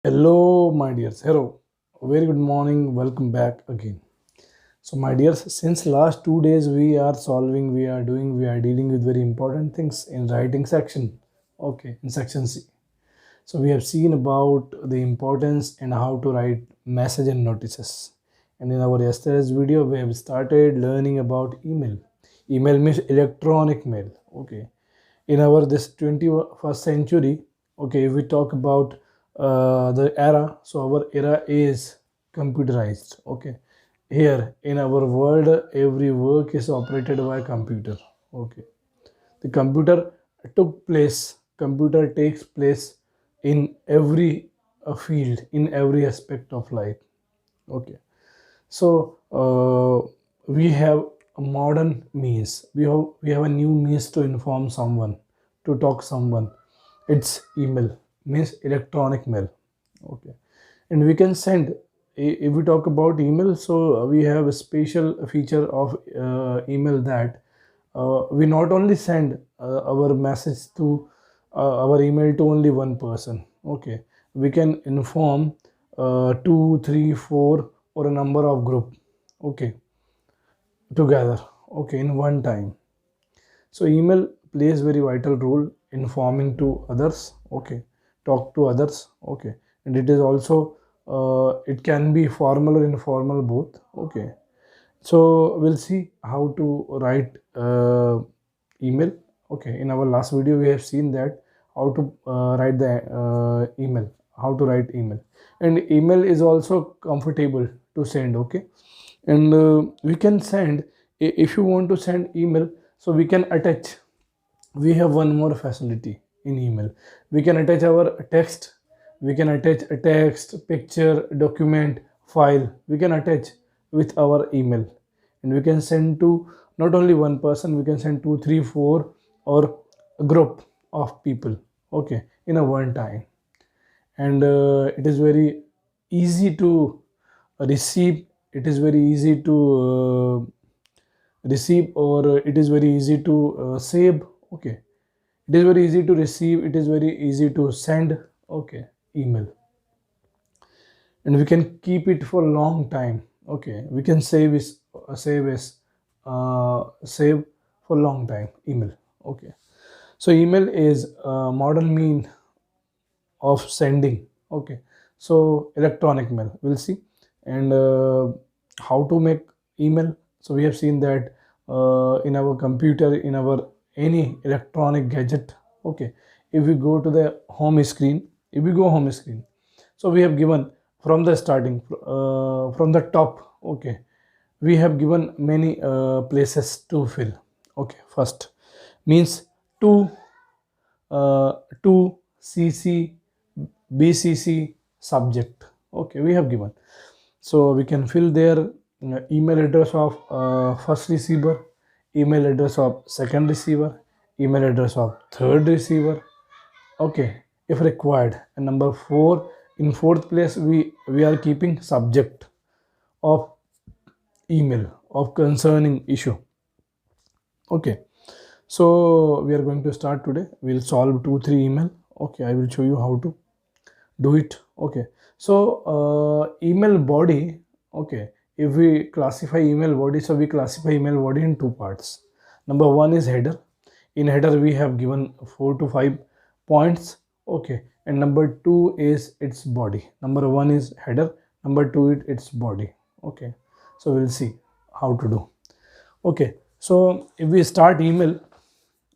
Hello, my dears. Hello. Very good morning. Welcome back again. So, my dears, since last 2 days we are dealing with very important things in writing section. Okay, in section C. So, we have seen about the importance and how to write message and notices. And in our yesterday's video, we have started learning about email. Email means electronic mail. Okay, in our this 21st century, okay, if we talk about the era, so our era is computerized. Okay, here in our world every work is operated by computer. Okay, the computer takes place in every field, in every aspect of life. Okay, so we have a modern means, we have a new means to inform someone, to talk someone. It's email, means electronic mail. Okay, and we can send, if we talk about email, so we have a special feature of email that we not only send our message to our email to only one person. Okay, we can inform two, three, four, or a number of group. Okay, together. Okay, in one time. So email plays very vital role in informing to others. Okay, talk to others. Okay, and it is also it can be formal or informal both. Okay, so we'll see how to write email. Okay, in our last video we have seen that how to write the email, how to write email. And email is also comfortable to send. Okay, and we can send, if you want to send email, so we can attach, we have one more facility in email. We can attach our text, we can attach a text, picture, document, file, we can attach with our email. And we can send to not only one person, we can send two, three, four, or a group of people. Okay, in a one time. And it is very easy to receive, it is very easy to receive, or it is very easy to save. Okay, it is very easy to receive, it is very easy to send. Okay, email. And we can keep it for a long time. Okay, we can save for long time email. Okay, so email is a modern mean of sending. Okay, so electronic mail, we'll see. And how to make email, so we have seen that in our computer, in our any electronic gadget. Okay, if we go to the home screen, if we go home screen, so we have given from the starting, from the top. Okay, we have given many places to fill. Okay, first means to uh, to cc bcc subject. Okay, we have given, so we can fill their email address of first receiver, email address of second receiver, email address of third receiver. Okay, if required. And number 4, in fourth place, we are keeping subject of email, of concerning issue. Okay, so we are going to start today. We'll solve 2 3 email. Okay, I will show you how to do it. Okay, so email body. Okay, if we classify email body, so we classify email body in two parts. Number 1 is header. In header we have given 4 to 5 points. Okay, and number 2 is its body. Number 1 is header, number 2 is its body. Okay, so we'll see how to do. Okay, so if we start email.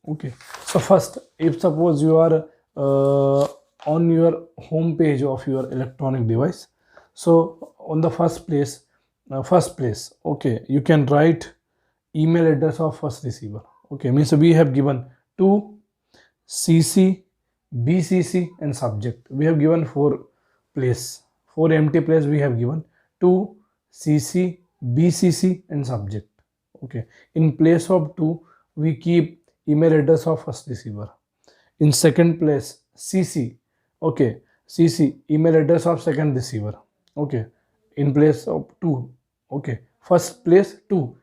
Okay, so first, if suppose you are on your home page of your electronic device, so on the first place, okay, you can write email address of first receiver. Okay, means we have given to cc, bcc, and subject. We have given four empty place we have given to cc, bcc, and subject. Okay, in place of 2 we keep email address of first receiver. In second place, cc. Okay, cc, email address of second receiver. Okay, in place of 2. Okay, first place 2,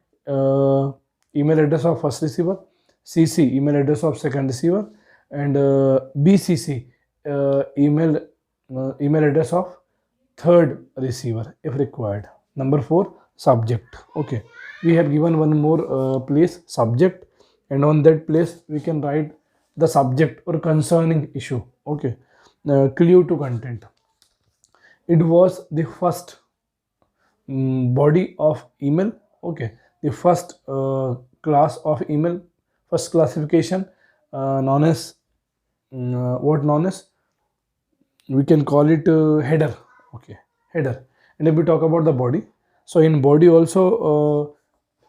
email address of first receiver, cc, email address of second receiver, and bcc, email email address of third receiver if required. Number 4, subject. Okay, we have given one more place, subject, and on that place we can write the subject or concerning issue. Okay, clue to content. It was the first body of email. Okay, the first class of email, first classification, known as what known as, we can call it header. Okay, header. And if we talk about the body, so in body also,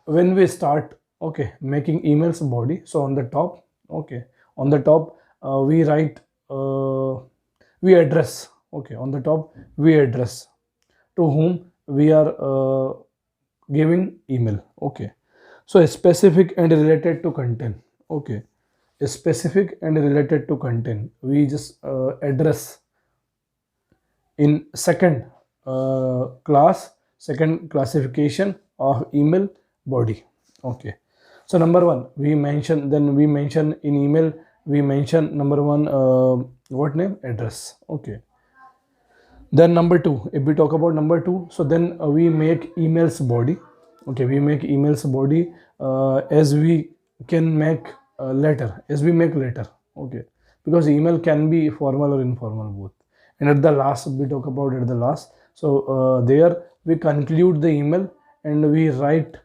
when we start, okay, making emails body, so on the top, okay, on the top we write, we address. Okay, on the top we address to whom we are giving email. Okay, so specific and related to content. Okay, specific and related to content, we just address in second second classification of email body. Okay, so number 1 we mention, then we mention in email, we mention number 1, what name, address. Okay, then number 2, if we talk about number 2, so then we make emails body. Okay, we make emails body as we can make letter, as we make letter. Okay, because email can be formal or informal both. And at the last, we talk about at the last, so there we conclude the email and we write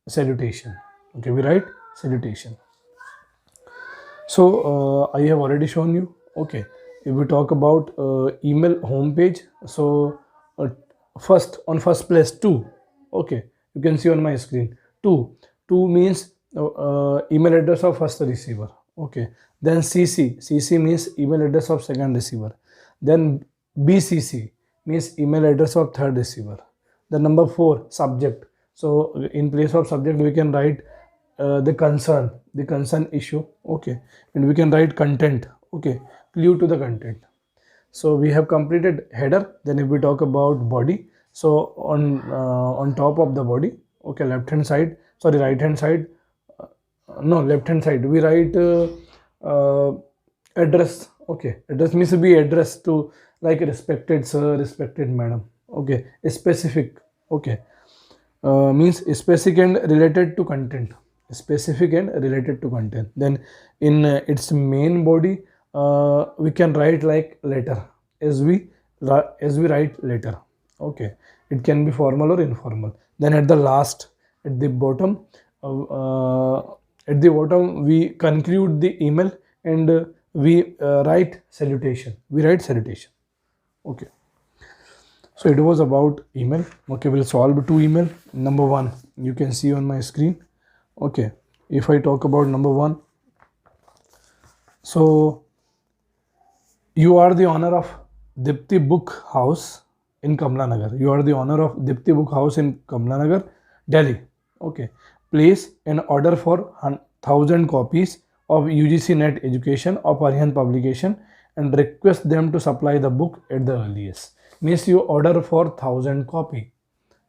salutation. Okay, we write salutation. So I have already shown you. Okay, if we talk about email homepage, so first, on first place, 2. Okay, you can see on my screen 2 means email address of first receiver. Okay, then CC means email address of second receiver. Then BCC means email address of third receiver. Then number 4, subject. So in place of subject we can write the concern issue. Okay, and we can write content. Okay, clue to the content. So we have completed header. Then if we talk about body, so on top of the body, okay, right hand side, left hand side, we write address. Okay, address means be addressed to, like, respected sir, respected madam. Okay, specific. Okay, means specific and related to content, specific and related to content. Then in its main body, we can write like letter, as we write letter. Okay, it can be formal or informal. Then at the last, at the bottom, we conclude the email and we write salutation. Okay, so it was about email. Okay, we'll solve 2 email. Number 1, you can see on my screen. Okay, if I talk about number 1, so you are the owner of Dipti Book House in Kamla Nagar. You are the owner of Dipti Book House in Kamla Nagar, Delhi. Okay, place an order for 1,000 copies of UGC Net Education of Arihant Publication and request them to supply the book at the earliest. Means you order for 1,000 copy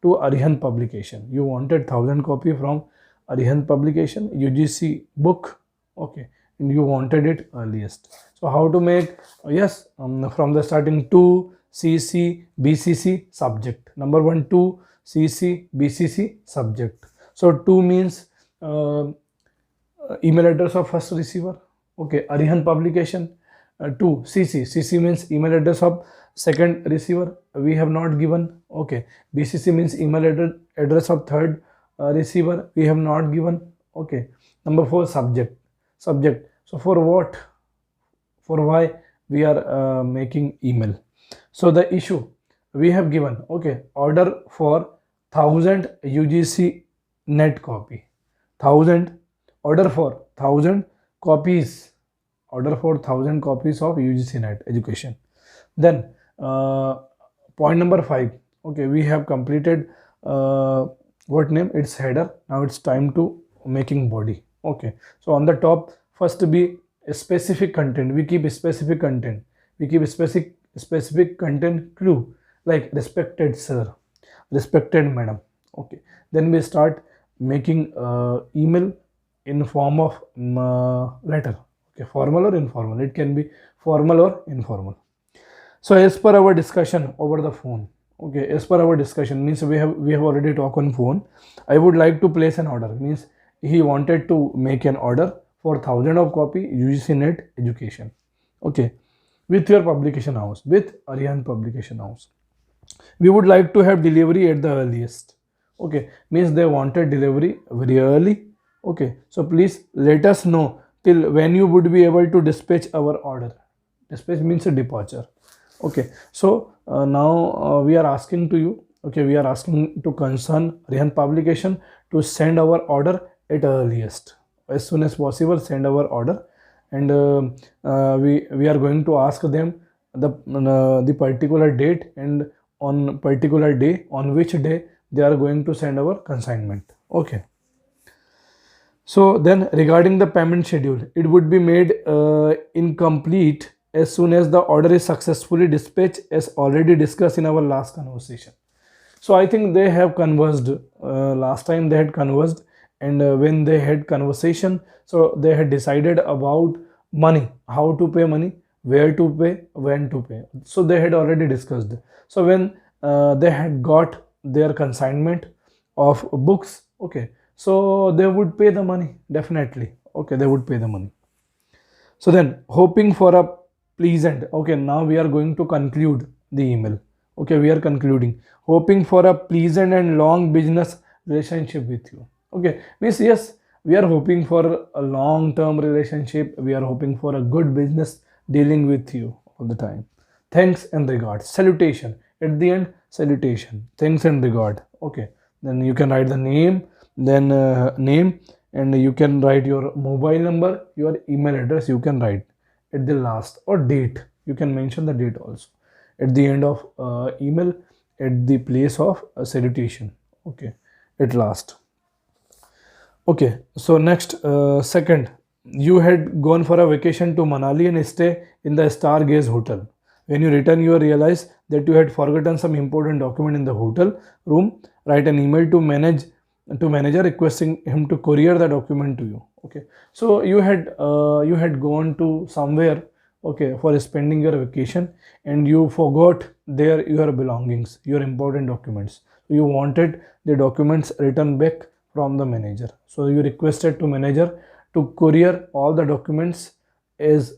to Arihant Publication. You wanted 1,000 copy from Arihant Publication, UGC book. Okay, and you wanted it earliest. So how to make? Yes, from the starting 2 CC BCC subject. Number 1, 2 CC BCC subject. So 2 means email address of first receiver. Okay, Arihant Publication. 2 CC means email address of second receiver, we have not given. Okay, BCC means email address of third receiver, we have not given. Okay, number 4, subject. So for what, for why we are making email? So the issue we have given. Okay, order for 1,000 UGC net copy, 1,000, order for 1,000 copies, order for 1,000 copies of UGC Net Education. Then point number 5. Okay, we have completed what name, it's header. Now it's time to making body. Okay, so on the top, first be a specific content. We keep a specific content. We keep a specific content clue, like respected sir, respected madam. Okay, then we start making email in form of letter. Okay, formal or informal, it can be formal or informal. So as per our discussion over the phone, okay, as per our discussion means we have already talked on phone. I would like to place an order means he wanted to make an order for 1,000 of copy UGC Net Education, okay, with your publication house, with Aryan Publication House. We would like to have delivery at the earliest, okay, means they wanted delivery very early, okay. So please let us know till when you would be able to dispatch our order. Dispatch means a departure, okay. So now we are asking to you, okay, we are asking to concern Rehan Publication to send our order at earliest, as soon as possible send our order. And we are going to ask them the particular date, and on particular day, on which day they are going to send our consignment, okay. So then regarding the payment schedule, it would be made incomplete as soon as the order is successfully dispatched, as already discussed in our last conversation. So I think they have conversed, last time they had conversed, and when they had conversation, so they had decided about money, how to pay money, where to pay, when to pay. So they had already discussed. So when they had got their consignment of books, okay, so they would pay the money definitely, okay, they would pay the money. So then hoping for a pleasant, okay, now we are going to conclude the email, okay, we are concluding, hoping for a pleasant and long business relationship with you, okay, means yes, we are hoping for a long term relationship, we are hoping for a good business dealing with you all the time. Thanks and regard, salutation at the end, salutation, thanks and regard, okay. Then you can write the name, then name, and you can write your mobile number, your email address you can write at the last, or date, you can mention the date also at the end of email, at the place of salutation, okay, at last, okay. So next, second, you had gone for a vacation to Manali and stay in the Stargaze hotel. When you return, you realize that you had forgotten some important document in the hotel room. Write an email to manager requesting him to courier the document to you, okay. So you had gone to somewhere, okay, for spending your vacation, and you forgot there your belongings, your important documents. You wanted the documents returned back from the manager, so you requested to manager to courier all the documents as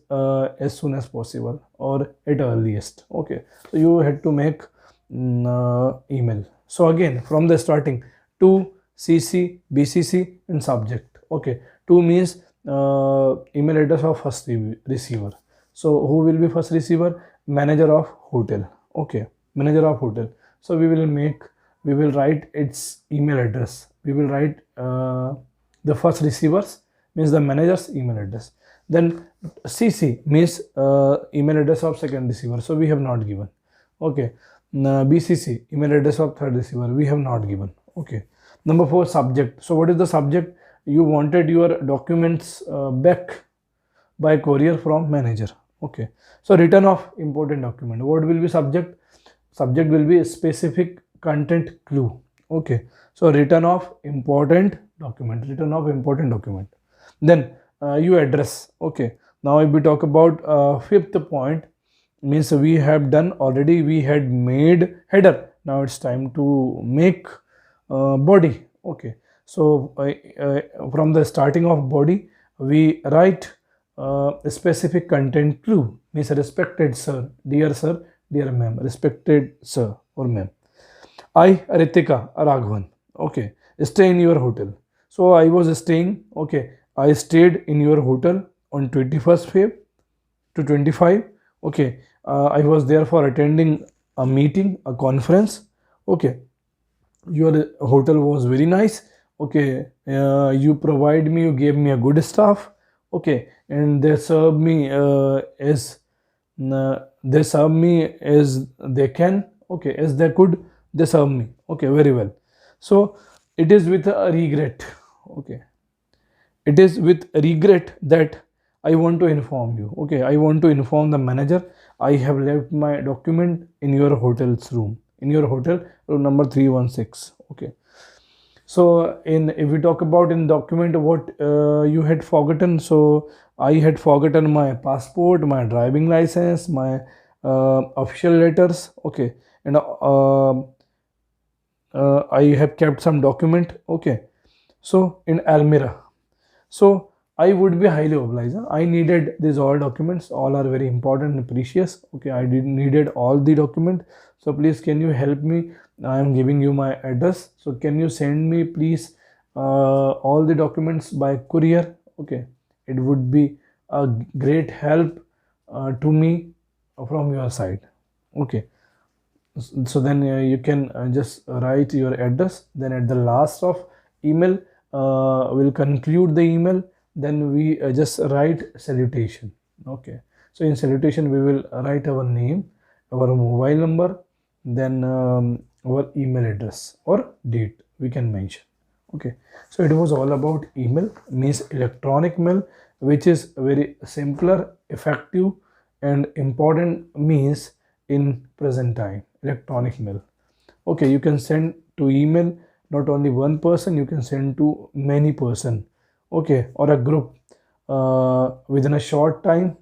soon as possible, or at earliest, okay. So you had to make email. So again from the starting, to CC, BCC and subject, okay. To means email address of first receiver. So who will be first receiver? Manager of hotel, okay, manager of hotel. So we will write its email address, we will write the first receivers means the manager's email address. Then CC means email address of second receiver, so we have not given, okay. BCC email address of third receiver, we have not given, okay. Number 4, subject. So what is the subject? You wanted your documents back by courier from manager, okay. So return of important document, what will be subject? Subject will be specific content clue, okay. So return of important document, return of important document. Then you address, okay. Now if we talk about fifth point, means we have done already, we had made header, now it's time to make body, okay. So from the starting of body, we write a specific content clue, means respected sir, dear ma'am, respected sir or ma'am. I, Ritika Raghavan, okay, stay in your hotel. So I was staying, okay, I stayed in your hotel on 21st Feb to 25, okay. I was there for attending a meeting, a conference, okay. Your hotel was very nice, okay. You provide me, you gave me a good staff, okay, and they serve me as they can, okay, as they could, they serve me, okay, very well. So it is with a regret, okay, it is with regret that I want to inform you, okay, I want to inform the manager I have left my document in your hotel's room, in your hotel room number 316, okay. So if we talk about in document what you had forgotten, so I had forgotten my passport, my driving license, my official letters, okay, and I have kept some document, okay. So in Almira, so I would be highly obliged. I needed these all documents. All are very important and precious. Okay, I did needed all the document. So please, can you help me? I am giving you my address. So can you send me, please, all the documents by courier? Okay, it would be a great help to me from your side. Okay, so then you can just write your address, then at the last of email we'll conclude the email, then we just write salutation. Okay, so in salutation we will write our name, our mobile number, then our email address or date we can mention. Okay, so it was all about email, means electronic mail, which is very simpler, effective and important means in present time, electronic mail. Okay, you can send to email not only one person, you can send to many person, okay, or a group within a short time.